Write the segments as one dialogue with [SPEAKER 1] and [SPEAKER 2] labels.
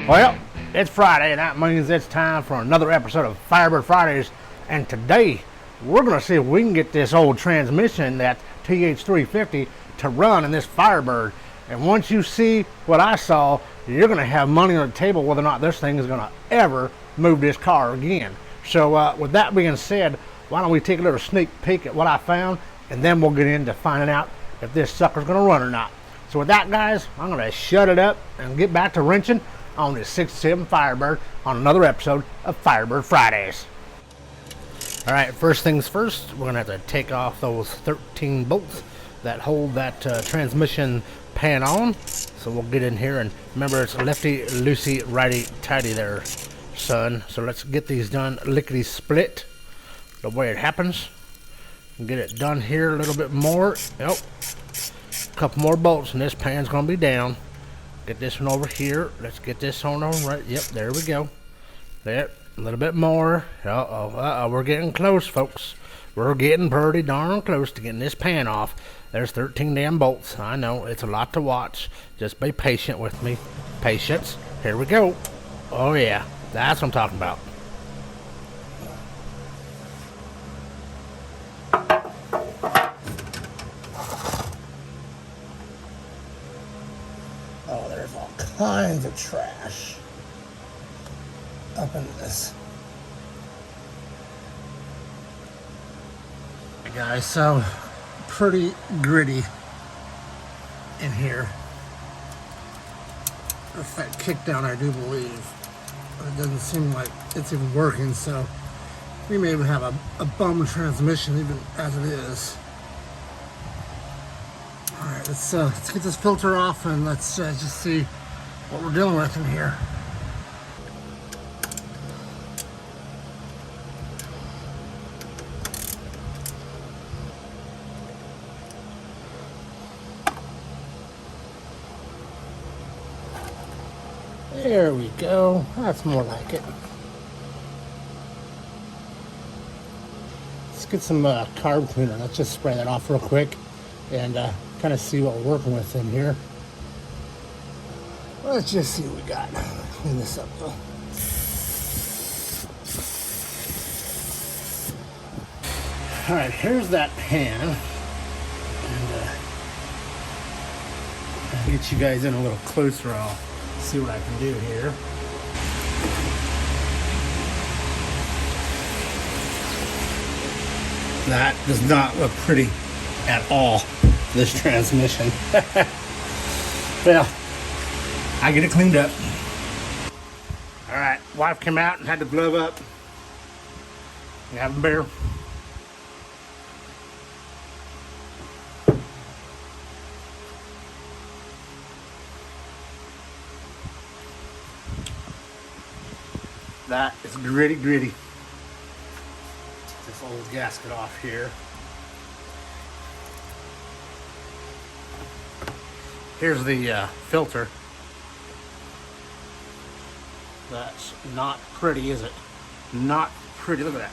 [SPEAKER 1] Well, it's Friday, and that means it's time for another episode of Firebird Fridays. And today, we're going to see if we can get this old transmission, that TH350, to run in this Firebird. And once you see what I saw, you're going to have money on the table whether or not this thing is going to ever move this car again. So with that being said, why don't we take a little sneak peek at what I found, and then we'll get into finding out if this sucker's going to run or not. So with that, guys, I'm going to shut it up and get back to wrenching on this 67 Firebird on another episode of Firebird Fridays. Alright, first things first, we're going to have to take off those 13 bolts that hold that transmission pan on. So we'll get in here, and remember, it's lefty loosey righty tighty there, son. So let's get these done lickety split the way it happens. Get it done here a little bit more. Yep. A couple more bolts and this pan's going to be down. Get this one over here. Let's get this on right. Yep, there we go. There, a little bit more. Uh-oh, we're getting close, folks. We're getting pretty darn close to getting this pan off. There's 13 damn bolts. I know, it's a lot to watch. Just be patient with me. Patience. Here we go. Oh yeah, that's what I'm talking about. Oh, there's all kinds of trash up in this. Hey guys, so pretty gritty in here. That's that kick down, I do believe. But it doesn't seem like it's even working, so we may even have a bum transmission even as it is. Alright, let's get this filter off and let's just see what we're dealing with in here. There we go. That's more like it. Let's get some carb cleaner. Let's just spray that off real quick and kind of see what we're working with in here. Let's just see what we got. Clean this up though. Alright, here's that pan. And I'll get you guys in a little closer. I'll see what I can do here. That does not look pretty at all, this transmission. Well, I get it cleaned up. Alright, wife came out and had to glove up. You have a beer? That is gritty. This old gasket off here. Here's the filter. That's not pretty, is it? Not pretty. Look at that.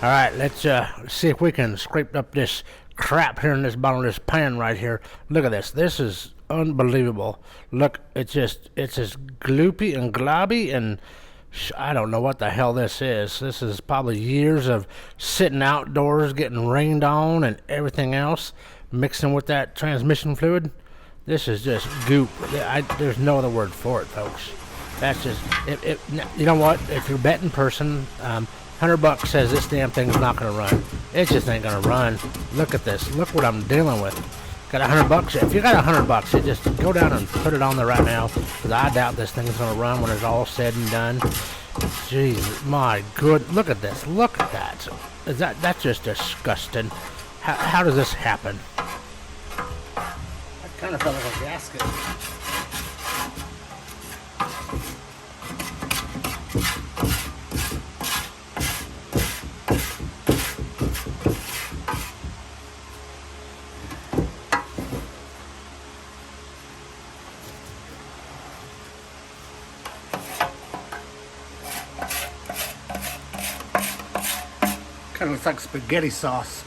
[SPEAKER 1] All right, let's see if we can scrape up this crap here in this bottom of this pan right here. Look at this. This is unbelievable. Look, it's as gloopy and globby, and I don't know what the hell this is. This is probably years of sitting outdoors, getting rained on, and everything else, mixing with that transmission fluid. This is just goop. There's no other word for it, folks. That's just, you know what? If you're a betting person, $100 says this damn thing's not going to run. It just ain't going to run. Look at this. Look what I'm dealing with. Got $100. If you got $100, you just go down and put it on there right now, because I doubt this thing's going to run when it's all said and done. Jeez, my good. Look at this. Look at that. That's just disgusting. How does this happen? That kind of felt like a gasket. Kind of looks like spaghetti sauce.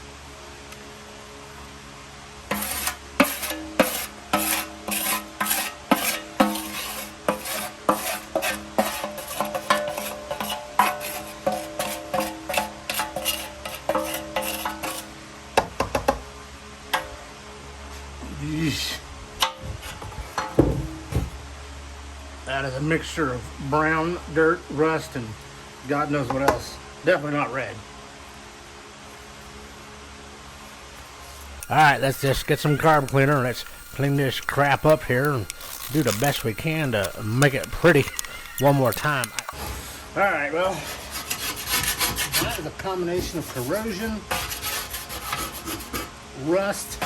[SPEAKER 1] Yeesh. That is a mixture of brown, dirt, rust, and God knows what else. Definitely not red. Alright, let's just get some carb cleaner and let's clean this crap up here and do the best we can to make it pretty one more time. Alright, well, that is a combination of corrosion, rust,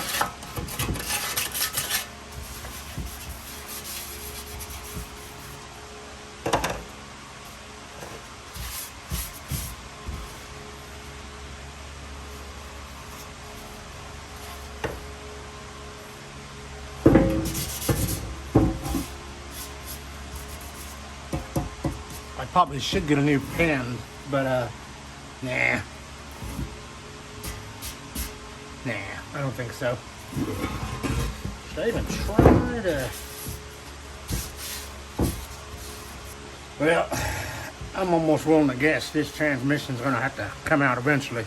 [SPEAKER 1] I probably should get a new pen, but nah, I don't think so. Should I even try to? Well, I'm almost willing to guess this transmission's gonna have to come out eventually.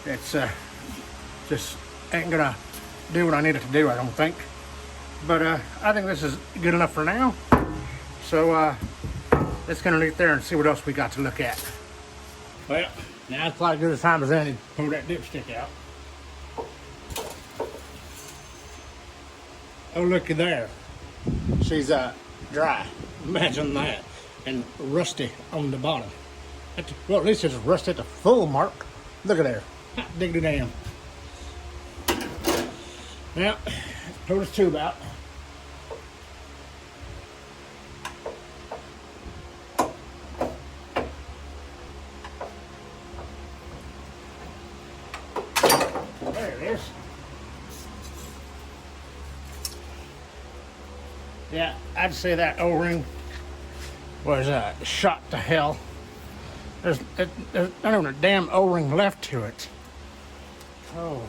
[SPEAKER 1] It's just ain't gonna do what I need it to do, I don't think. But I think this is good enough for now. So let's get underneath there and see what else we got to look at. Well, now it's probably good a time as any to pull that dipstick out. Oh, looky there. She's dry. Imagine that. And rusty on the bottom. Well, at least it's rusty at the full mark. Look at there. Hot diggity damn. Now, let's pull this tube out. There it is. Yeah, I'd say that O-ring was shot to hell. There's not even a damn O-ring left to it. Oh.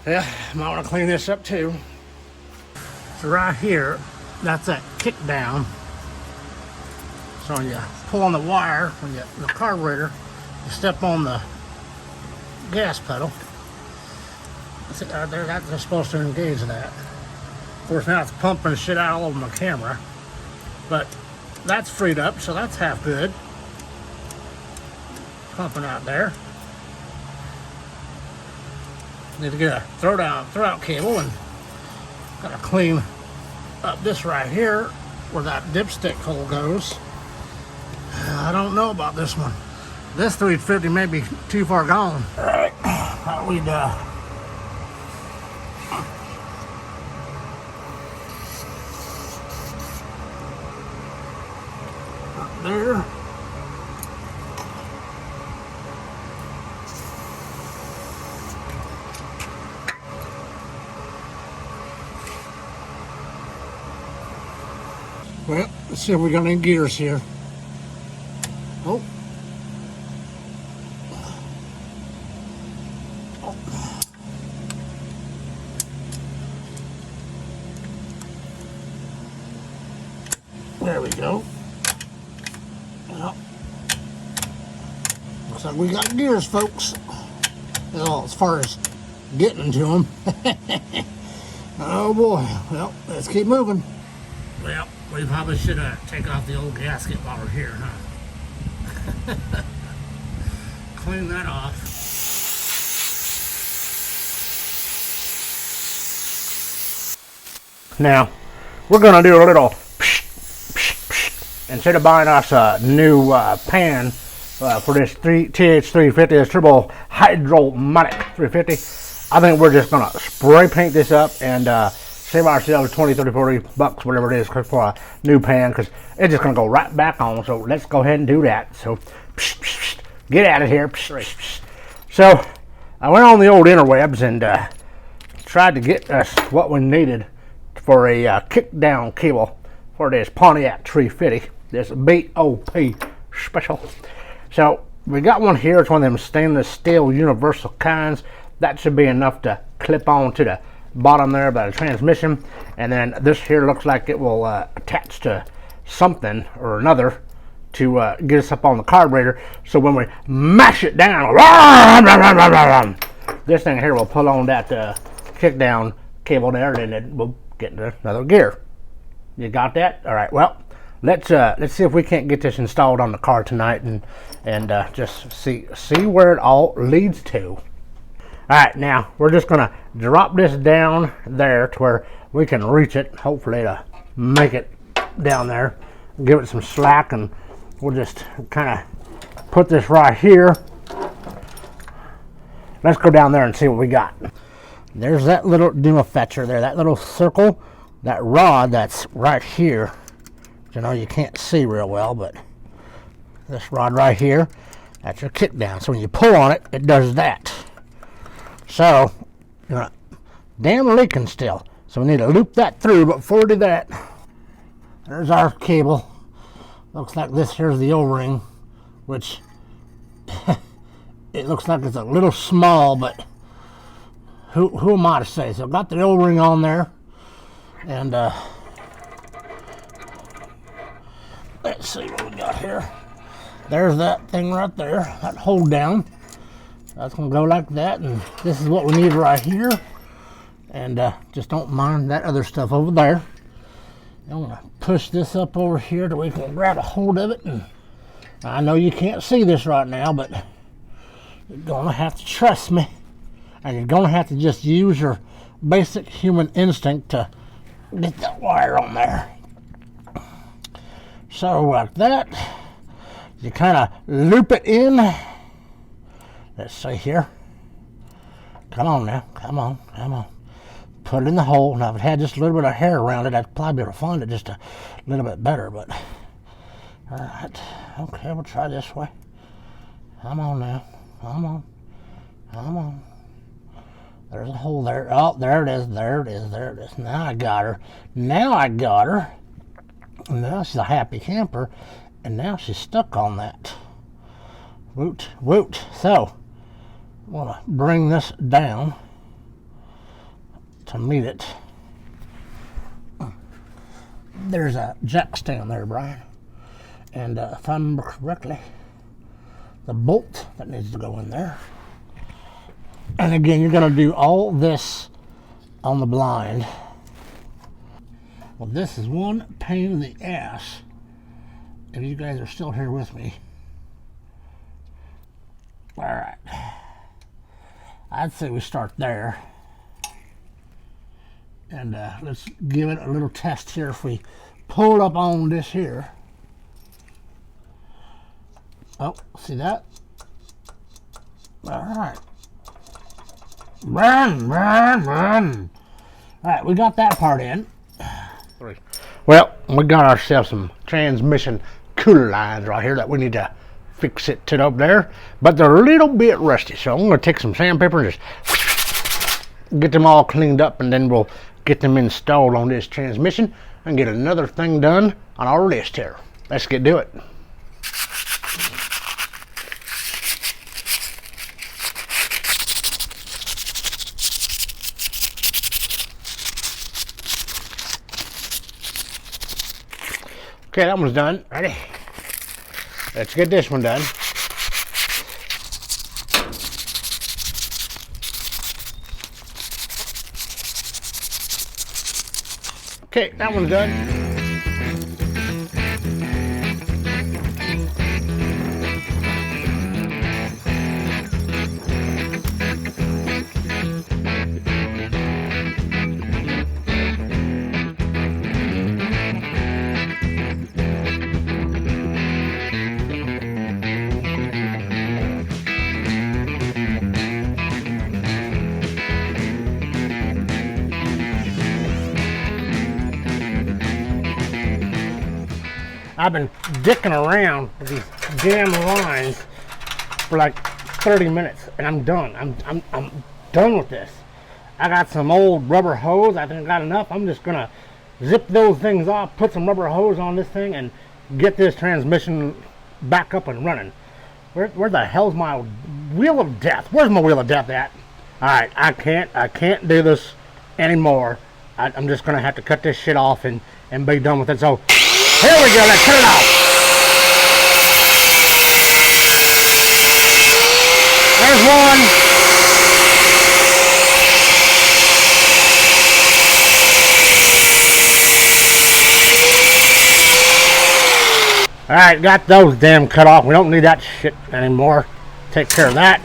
[SPEAKER 1] Yeah, might want to clean this up too. So right here, that's that kick down. So when you pull on the wire, when you the carburetor, you step on the gas pedal. See, there, that's supposed to engage that. Of course, now it's pumping shit out all over my camera, but that's freed up, so that's half good. Pumping out there. Need to get a throwout cable and gotta clean up this right here where that dipstick hole goes. I don't know about this one. This 350 may be too far gone. All right, thought we'd up there. Well, let's see if we got any gears here. Oh. There we go. Well, looks like we got gears, folks. Well, as far as getting to them. Oh boy. Well, let's keep moving. Well, we probably should take off the old gasket while we're here, huh? Clean that off. Now, we're going to do a little instead of buying us a new pan for this TH350, this turbo hydromatic 350, I think we're just going to spray paint this up and save ourselves 20, 30, 40 bucks, whatever it is, for a new pan, because it's just going to go right back on. So let's go ahead and do that. So get out of here. So I went on the old interwebs and tried to get us what we needed for a kick down cable for this Pontiac 350, this BOP special. So we got one here. It's one of them stainless steel universal kinds. That should be enough to clip on to the bottom there by the transmission. And then this here looks like it will attach to something or another to get us up on the carburetor. So when we mash it down, this thing here will pull on that kick down cable there, and then it will get into another gear. You got that? All right. Well, let's see if we can't get this installed on the car tonight, and just see where it all leads to. All right, now we're just gonna drop this down there to where we can reach it. Hopefully to make it down there, give it some slack, and we'll just kind of put this right here. Let's go down there and see what we got. There's that little demo fetcher there, that little circle, that rod that's right here. You know, you can't see real well, but this rod right here, that's your kick down. So when you pull on it, it does that. So, you know, damn leaking still. So we need to loop that through, but before we do that, there's our cable. Looks like this here's the O-ring, which it looks like it's a little small, but who am I to say? So I've got the O-ring on there, and let's see what we got here. There's that thing right there, that hold down. That's gonna go like that, and this is what we need right here. And just don't mind that other stuff over there. I'm gonna push this up over here so we can grab a hold of it. And I know you can't see this right now, but you're gonna have to trust me, and you're gonna have to just use your basic human instinct to get that wire on there. So like that, you kind of loop it in. Let's see here. Come on now, come on. Put it in the hole. Now if it had just a little bit of hair around it, I'd probably be able to find it just a little bit better, but all right. Okay, we'll try this way. Come on now, come on. There's a hole there. Oh, there it is. Now I got her. Now she's a happy camper, and now she's stuck on that. Woot. So, I'm going to bring this down to meet it. There's a jack stand there, Brian. And if I remember correctly, the bolt that needs to go in there. And again, you're going to do all this on the blind. Well, this is one pain in the ass. If you guys are still here with me. All right. I'd say we start there. And let's give it a little test here. If we pull up on this here. Oh, see that? All right. Run. All right, we got that part in. Well, we got ourselves some transmission cooler lines right here that we need to fix it to up there, but they're a little bit rusty, so I'm going to take some sandpaper and just get them all cleaned up, and then we'll get them installed on this transmission and get another thing done on our list here. Let's get to it. Okay, that one's done. Ready? Let's get this one done. Okay, that one's done. I've been dicking around with these damn lines for like 30 minutes, and I'm done. I'm done with this. I got some old rubber hose. I think I got enough. I'm just gonna zip those things off, put some rubber hose on this thing, and get this transmission back up and running. Where the hell's my wheel of death? Where's my wheel of death at? Alright, I can't do this anymore. I'm just gonna have to cut this shit off and be done with it. So here we go, let's cut it off. There's one. Alright, got those damn cut off. We don't need that shit anymore. Take care of that.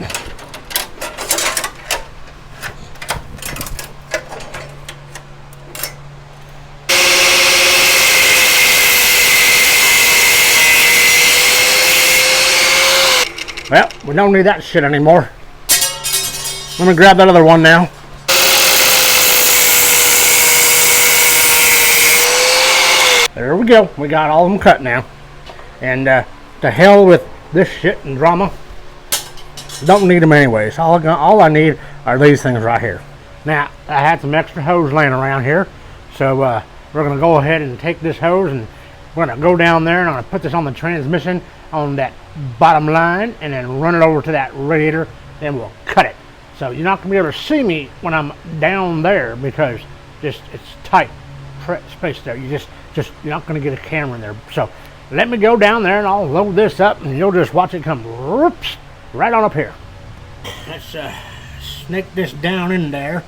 [SPEAKER 1] Well, we don't need that shit anymore. Let me grab that other one now. There we go. We got all of them cut now. And to hell with this shit and drama. Don't need them anyways. All I need are these things right here. Now, I had some extra hose laying around here. So we're going to go ahead and take this hose and we're going to go down there and I'm going to put this on the transmission on that bottom line and then run it over to that radiator. Then we'll cut it. So you're not going to be able to see me when I'm down there because it's tight space there. You're not going to get a camera in there. So let me go down there and I'll load this up and you'll just watch it come whoops, right on up here. Let's snake this down in there.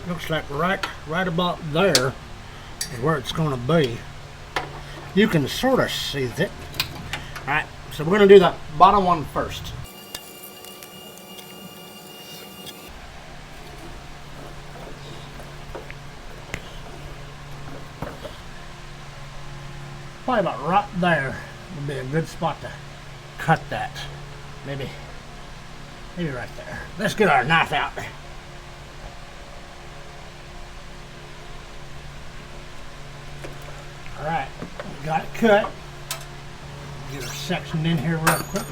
[SPEAKER 1] Looks like right about there is where it's going to be. You can sort of see it. Alright, so we're going to do the bottom one first. Probably about right there would be a good spot to cut that. Maybe right there. Let's get our knife out. Alright, we got it cut. Get our section in here real quick.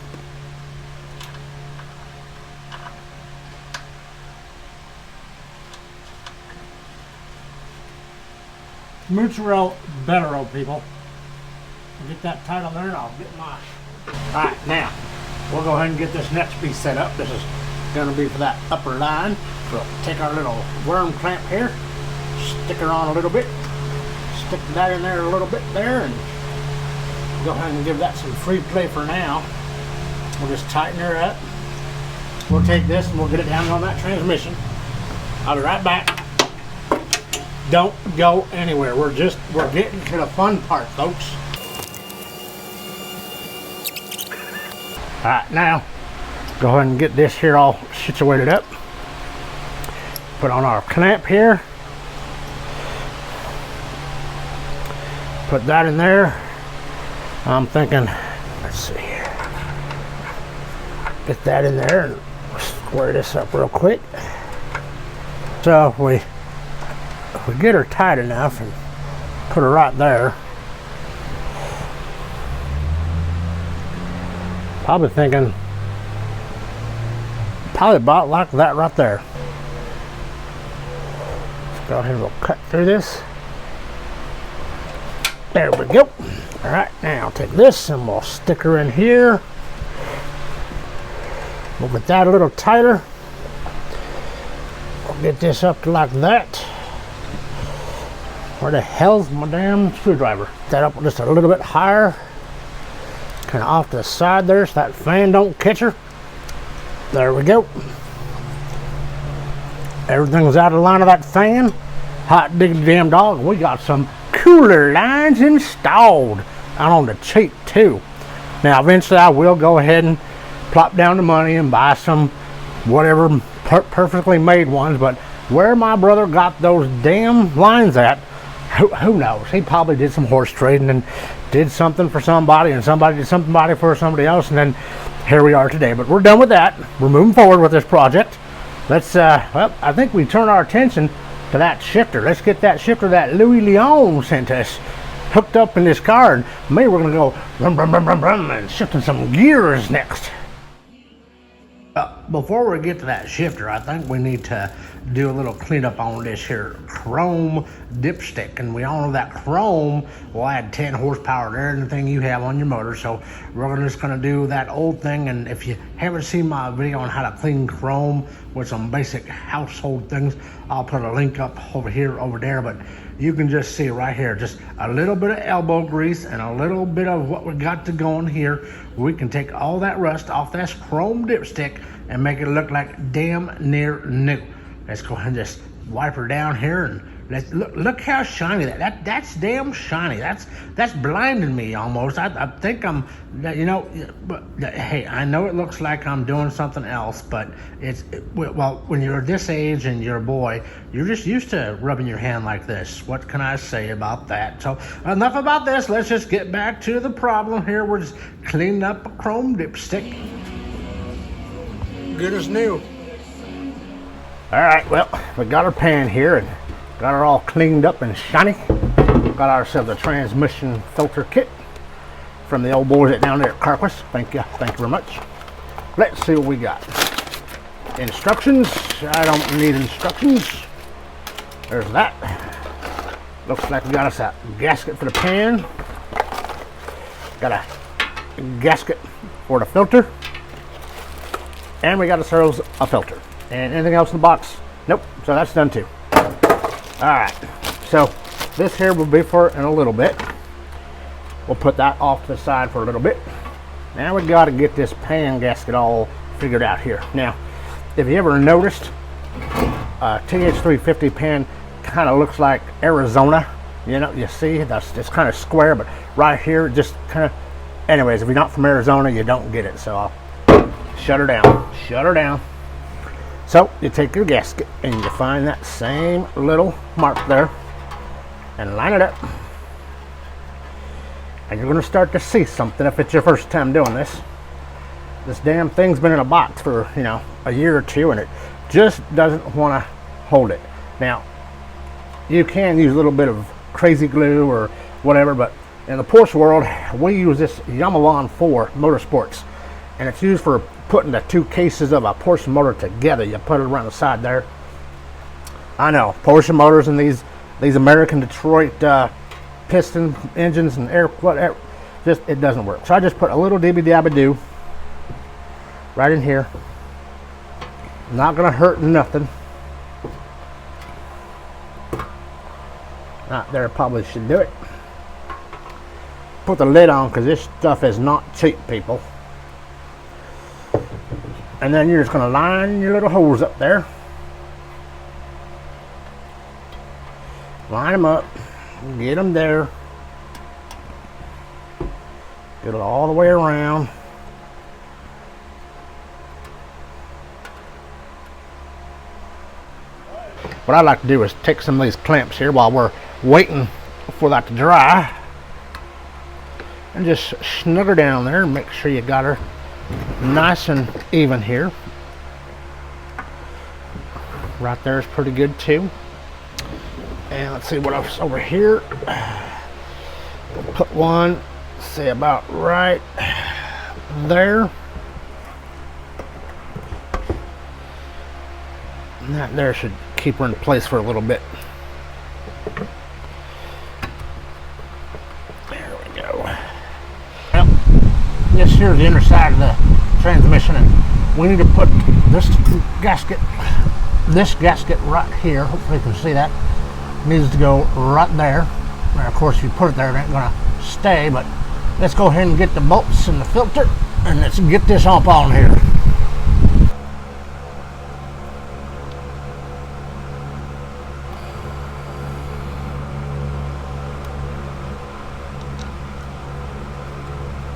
[SPEAKER 1] Mutual better, old people. Get that tight on there and I'll get my... Alright, now, we'll go ahead and get this next piece set up. This is going to be for that upper line. We'll take our little worm clamp here, stick her on a little bit, stick that in there a little bit there, and go ahead and give that some free play for now. We'll just tighten her up. We'll take this and we'll get it down on that transmission. I'll be right back. Don't go anywhere. We're getting to the fun part, folks. Alright, now go ahead and get this here all situated up. Put on our clamp here. Put that in there. I'm thinking, let's see here. Get that in there and square this up real quick. So if we get her tight enough and put her right there. Probably thinking, probably about like that right there. Let's go ahead and we'll cut through this. There we go. All right, now take this and we'll stick her in here. We'll get that a little tighter. We'll get this up to like that. Where the hell's my damn screwdriver? Get that up just a little bit higher. Kind of off to the side there so that fan don't catch her. There we go. Everything's out of line of that fan. Hot diggity damn dog. We got some cooler lines installed out on the cheap too. Now eventually I will go ahead and plop down the money and buy some whatever perfectly made ones, but where my brother got those damn lines at, who knows? He probably did some horse trading and did something for somebody and somebody did somebody for somebody else, and then here we are today. But we're done with that. We're moving forward with this project. Let's well, I think we turn our attention to that shifter. Let's get that shifter that Louis Leon sent us hooked up in this car, and maybe we're gonna go rum rum rum rum rum and shifting some gears next. before we get to that shifter, I think we need to do a little cleanup on this here chrome dipstick. And we all know that chrome will add 10 horsepower to anything you have on your motor. So we're just gonna do that old thing. And if you haven't seen my video on how to clean chrome with some basic household things, I'll put a link up over here, over there. But you can just see right here, just a little bit of elbow grease and a little bit of what we got to go in here. We can take all that rust off this chrome dipstick and make it look like damn near new. Let's go ahead and just wipe her down here, and let's look how shiny that's damn shiny. That's blinding me almost. I think I'm, you know, but hey, I know it looks like I'm doing something else, but well, when you're this age and you're a boy, you're just used to rubbing your hand like this. What can I say about that? So enough about this. Let's just get back to the problem here. We're just cleaning up a chrome dipstick. Good as new. All right, well, we got our pan here and got her all cleaned up and shiny. Got ourselves a transmission filter kit from the old boys down there at Carquest. Thank you very much. Let's see what we got. Instructions. I don't need instructions. There's that. Looks like we got us a gasket for the pan. Got a gasket for the filter. And we got ourselves a filter. And anything else in the box? Nope. So that's done too. Alright. So this here will be for in a little bit. We'll put that off to the side for a little bit. Now we got to get this pan gasket all figured out here. Now, if you ever noticed, TH350 pan kind of looks like Arizona. You know, you see, it's kind of square, but right here, just kind of. Anyways, if you're not from Arizona, you don't get it. So I'll shut her down. Shut her down. So you take your gasket and you find that same little mark there and line it up. And you're going to start to see something if it's your first time doing this. This damn thing's been in a box for, you know, a year or two, and it just doesn't want to hold it. Now, you can use a little bit of crazy glue or whatever, but in the Porsche world, we use this Yamaha 4 Motorsports, and it's used for putting the two cases of a Porsche motor together. You put it around the side there. I know Porsche motors and these American Detroit piston engines and air, whatever, just it doesn't work. So I just put a little dibby dabby do right in here. Not gonna hurt nothing. Not there, probably should do it. Put the lid on because this stuff is not cheap, people. And then you're just going to line your little holes up there. Line them up. Get them there. Get it all the way around. What I like to do is take some of these clamps here while we're waiting for that to dry. And just snug her down there and make sure you got her nice and even here. Right there is pretty good too. And let's see what else over here. We'll put one, say about right there. And that there should keep her in place for a little bit. There we go. Well, this here is the inner side of the transmission, and we need to put this gasket right here. Hopefully you can see that. Needs to go right there. And of course, if you put it there, it ain't gonna stay, but let's go ahead and get the bolts and the filter, and let's get this up on here.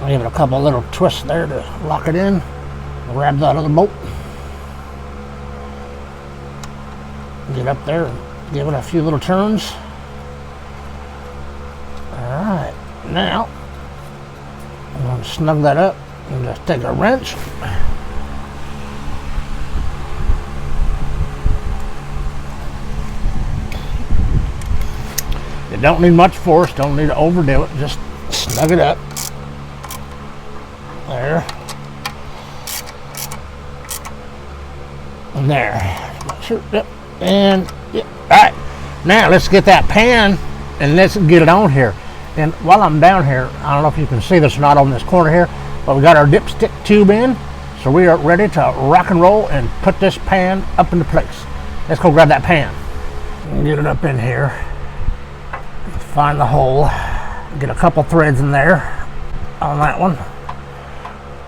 [SPEAKER 1] I'll give it a couple little twists there to lock it in. Grab that other bolt. Get up there and give it a few little turns. Alright, now I'm going to snug that up and just take a wrench. You don't need much force, don't need to overdo it, just snug it up. There. And there. Sure, yep. And yep. All right. Now let's get that pan and let's get it on here. And while I'm down here, I don't know if you can see this or not on this corner here, but we got our dipstick tube in. So we are ready to rock and roll and put this pan up into place. Let's go grab that pan. Get it up in here. Find the hole. Get a couple threads in there on that one.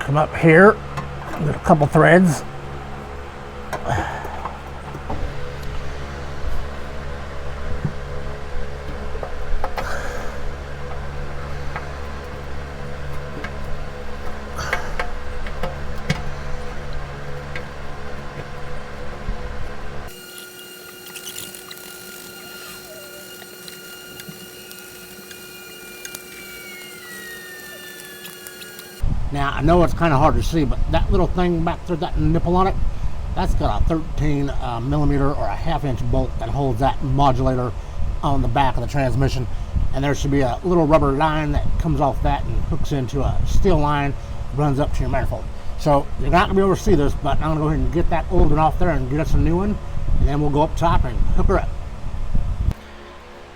[SPEAKER 1] Come up here. Get a couple threads. Now, I know it's kind of hard to see, but that little thing back there, that nipple on it, that's got a 13 millimeter or a half-inch bolt that holds that modulator on the back of the transmission. And there should be a little rubber line that comes off that and hooks into a steel line, runs up to your manifold. So you're not going to be able to see this, but I'm going to go ahead and get that old one off there and get us a new one. And then we'll go up top and hook her up.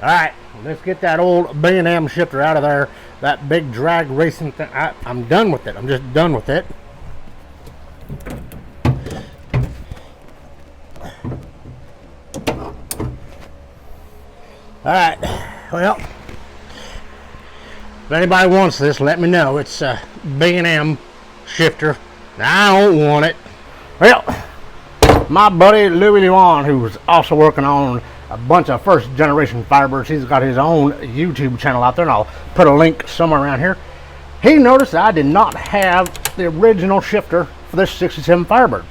[SPEAKER 1] All right, let's get that old B&M shifter out of there. That big drag racing thing, I'm done with it. I'm just done with it. All right, well, if anybody wants this, let me know. It's a B&M shifter. I don't want it. Well, my buddy Louis Lewan, who's also working on a bunch of first generation Firebirds, he's got his own YouTube channel out there, and I'll put a link somewhere around here. He noticed I did not have the original shifter for this 67 Firebird.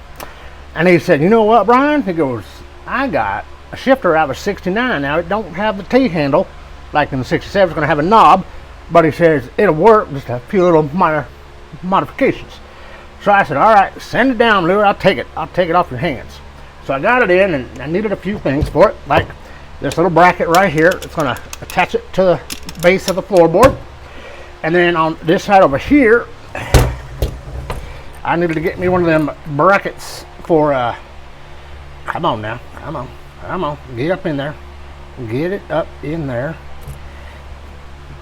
[SPEAKER 1] And he said, you know what, Brian? He goes, I got a shifter out of a 69. Now, it don't have the T-handle like in the 67. It's going to have a knob, but he says it'll work, just a few little minor modifications. So I said, all right, send it down, Louis. I'll take it off your hands. So I got it in, and I needed a few things for it, like this little bracket right here. It's going to attach it to the base of the floorboard. And then on this side over here, I needed to get me one of them brackets for, come on now, come on, get up in there. Get it up in there.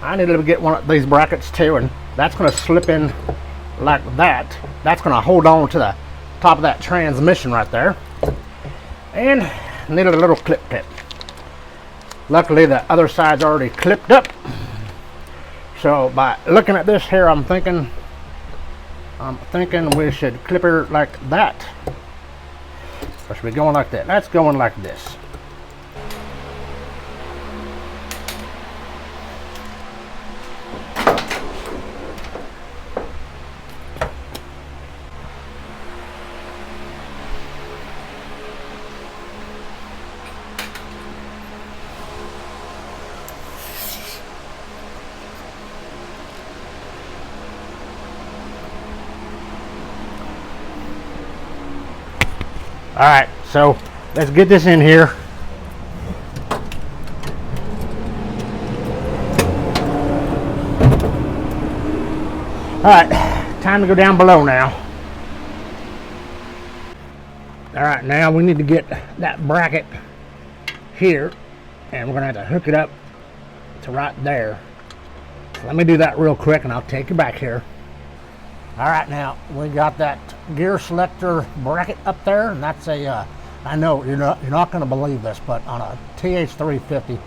[SPEAKER 1] I needed to get one of these brackets too, and that's going to slip in like that. That's going to hold on to the top of that transmission right there. And needed a little clip. Luckily the other side's already clipped up. So by looking at this here, I'm thinking we should clip her like that. Or should we go like that? That's going like this. All right, so let's get this in here. All right, time to go down below now. All right, now we need to get that bracket here, and we're gonna have to hook it up to right there. So let me do that real quick, and I'll take you back here. All right, now we got that gear selector bracket up there, and that's a, I know you're not going to believe this, but on a TH350,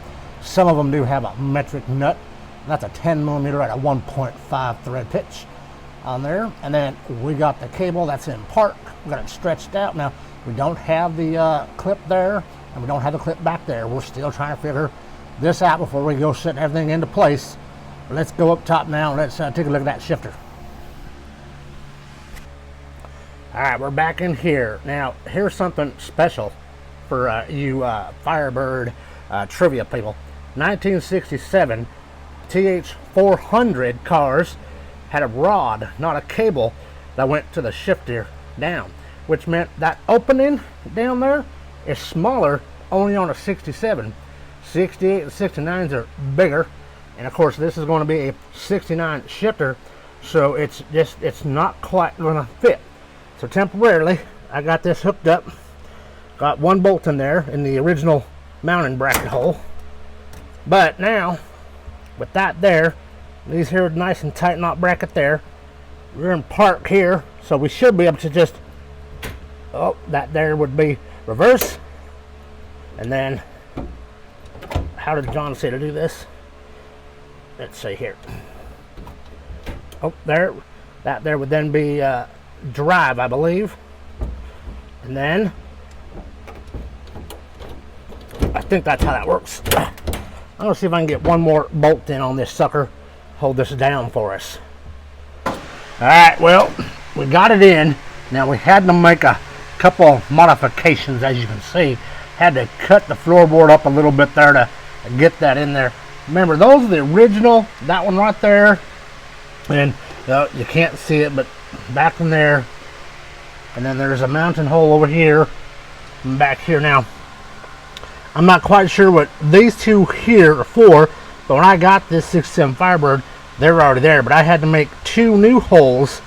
[SPEAKER 1] some of them do have a metric nut. That's a 10 millimeter at a 1.5 thread pitch on there. And then we got the cable that's in park. We got it stretched out. Now, we don't have the clip there, and we don't have the clip back there. We're still trying to figure this out before we go setting everything into place. But let's go up top now, and let's take a look at that shifter. All right, we're back in here. Now, here's something special for you Firebird trivia people. 1967 TH400 cars had a rod, not a cable, that went to the shifter down, which meant that opening down there is smaller only on a 67. 68 and 69s are bigger, and of course this is going to be a 69 shifter, so it's not quite going to fit. So temporarily, I got this hooked up Got one bolt in there in the original mounting bracket hole. But now, with that there, these here nice and tight knot bracket there, we're in park here, so we should be able to just, oh, that there would be reverse. And then, how did John say to do this? Let's see here. Oh, there, that there would then be drive, I believe. And then, I think that's how that works. I'm gonna see if I can get one more bolt in on this sucker, hold this down for us. All right, well, we got it in. Now we had to make a couple modifications, as you can see. Had to cut the floorboard up a little bit there to get that in there. Remember, those are the original, that one right there. And you can't see it, but back in there. And then there's a mounting hole over here and back here. Now, I'm not quite sure what these two here are for, but when I got this 67 Firebird, they were already there. But I had to make two new holes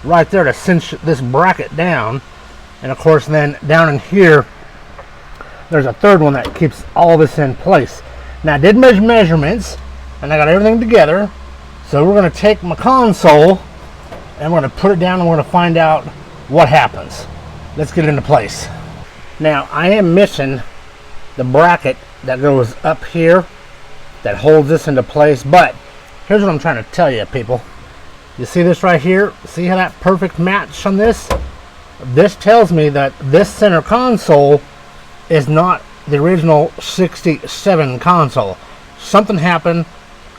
[SPEAKER 1] right there to cinch this bracket down. And of course, then down in here, there's a third one that keeps all this in place. Now, I did measurements, and I got everything together. So we're going to take my console, and we're going to put it down, and we're going to find out what happens. Let's get it into place. Now, I am missing the bracket that goes up here that holds this into place, but here's what I'm trying to tell you, people. You see this right here? See how that perfect match on this? This tells me that this center console is not the original 67 console. Something happened,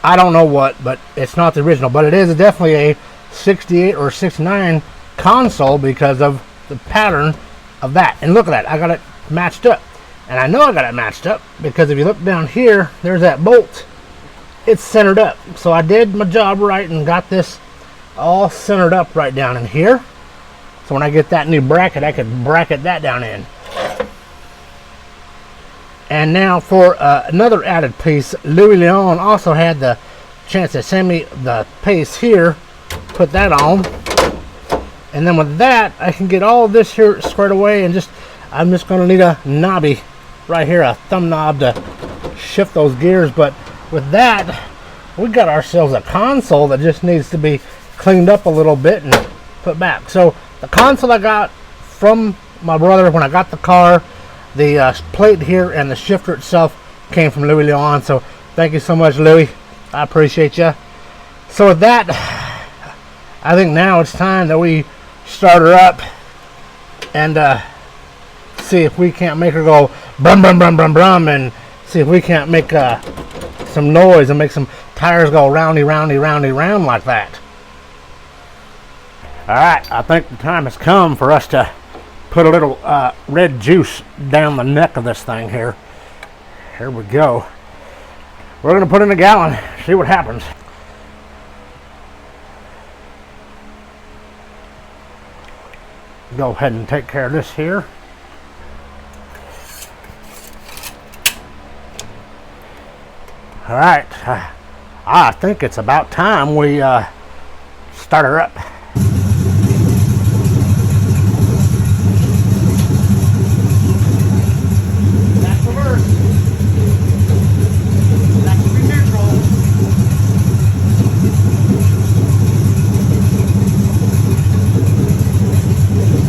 [SPEAKER 1] I don't know what, but it's not the original, but it is definitely a 68 or 69 console because of the pattern of that. And look at that, I got it matched up. And I know I got it matched up because if you look down here, there's that bolt. It's centered up. So I did my job right and got this all centered up right down in here. So when I get that new bracket, I could bracket that down in. And now for another added piece, Louis Leon also had the chance to send me the piece here, put that on. And then with that, I can get all this here squared away and I'm just going to need a knobby right here, a thumb knob to shift those gears. But with that, we got ourselves a console that just needs to be cleaned up a little bit and put back. So the console I got from my brother when I got the car, the plate here and the shifter itself came from Louis Leon. So thank you so much, Louis. I appreciate you. So with that, I think now it's time that we start her up and see if we can't make her go brum brum brum brum brum, and see if we can't make some noise and make some tires go roundy roundy roundy round like that. Alright, I think the time has come for us to put a little red juice down the neck of this thing here. Here we go. We're going to put in a gallon, see what happens. Go ahead and take care of this here. All right, I think it's about time we start her up. That's reverse. That can be neutral.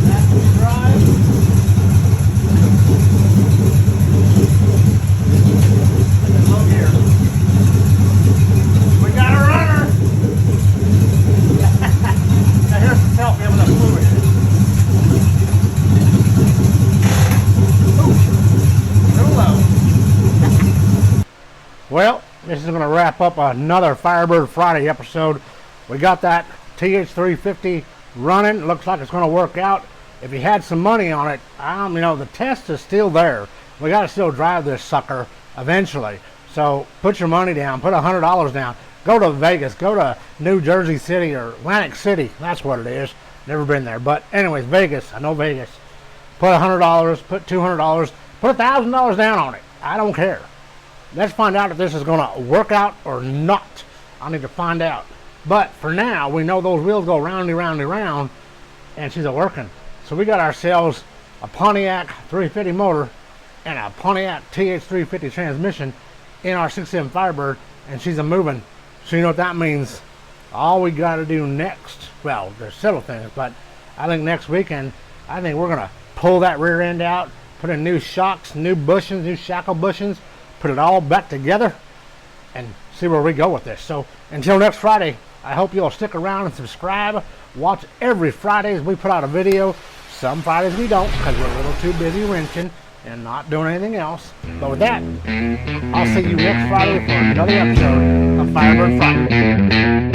[SPEAKER 1] That can be drive. And then low gear. We got a runner. Now here's the help me with the fluid. Ooh, real low. Well, this is going to wrap up another Firebird Friday episode. We got that TH350 running. Looks like it's going to work out. If you had some money on it, you know, the test is still there. We got to still drive this sucker eventually. So put your money down. Put $100 down. Go to Vegas. Go to New Jersey City or Atlantic City. That's what it is. Never been there. But anyways, Vegas. I know Vegas. Put $100. Put $200. Put $1,000 down on it. I don't care. Let's find out if this is going to work out or not. I need to find out. But for now, we know those wheels go roundy, roundy, round, and she's a working. So we got ourselves a Pontiac 350 motor and a Pontiac TH350 transmission in our 6M Firebird, and she's a moving. So you know what that means. All we got to do next, well, there's several things, but I think next weekend, I think we're going to pull that rear end out, put in new shocks, new bushings, new shackle bushings, put it all back together, and see where we go with this. So until next Friday, I hope you'll stick around and subscribe. Watch every Friday as we put out a video. Some Fridays we don't because we're a little too busy wrenching and not doing anything else. But with that, I'll see you next Friday for another episode of Firebird Friday.